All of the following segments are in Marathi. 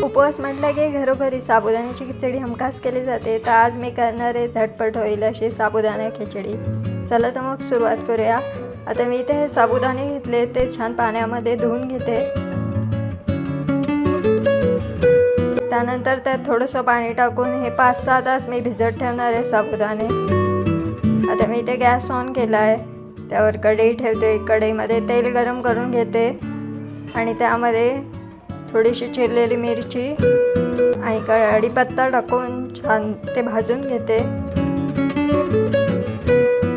उपवास म्हटलं की घरोघरी साबुदाण्याची खिचडी हमखास केली जाते. तर आज मी करणार आहे झटपट होईल अशी साबुदाणा खिचडी. चला तर मग सुरुवात करूया. आता मी इथे हे साबुदाणे घेतले, ते छान पाण्यामध्ये धुवून घेते. त्यानंतर त्यात थोडंसं पाणी टाकून हे 5-6 तास मी भिजत ठेवणार आहे साबुदाणे. आता मी इथे गॅस ऑन केला आहे, त्यावर कढई ठेवते. कढईमध्ये तेल गरम करून घेते आणि त्यामध्ये थोडीशी चिरलेली मिरची आणि कढीपत्ता टाकून छान ते भाजून घेते.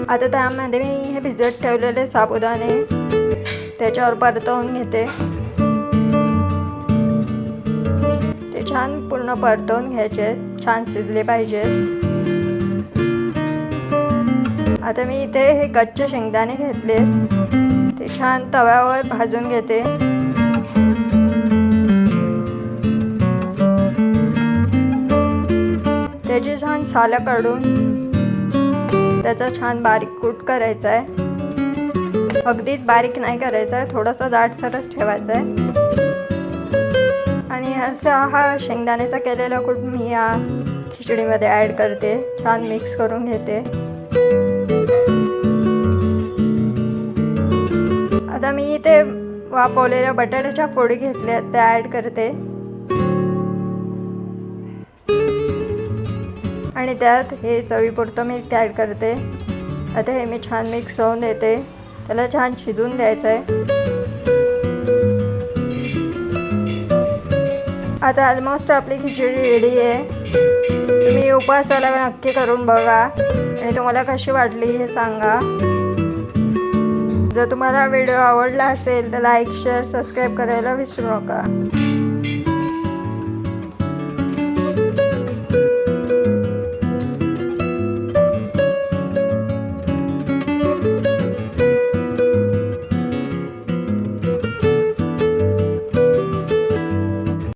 आता त्यामध्ये मी हे भिजत ठेवलेले साबुदाणे त्याच्यावर परतवून घेते. ते छान पूर्ण परतवून घ्यायचे, छान शिजले पाहिजेत. आता मी इथे हे कच्चे शेंगदाणे घेतले, ते छान तव्यावर भाजून घेते. त्याची छान सालं काढून त्याचा छान बारीक कूट करायचा आहे. अगदीच बारीक नाही करायचा आहे, थोडासा जाडसरच ठेवायचा आहे. आणि असा हा शेंगदाण्याचा केलेला कूट मी या खिचडीमध्ये ॲड करते. छान मिक्स करून घेते. आता मी इथे वाफवलेल्या बटाट्याच्या फोडी घेतल्या, त्या ॲड करते आणि त्यात हे चवीपुरतं मीठ ॲड करते. आता हे मी छान मिक्स होऊन देते. त्याला छान शिजवून द्यायचं आहे. आता ऑलमोस्ट आपली खिचडी रेडी आहे. तुम्ही उपवासाला नक्की करून बघा आणि तुम्हाला कशी वाटली हे सांगा. जर तुम्हाला व्हिडिओ आवडला असेल तर लाईक, शेअर, सबस्क्राईब करायला विसरू नका.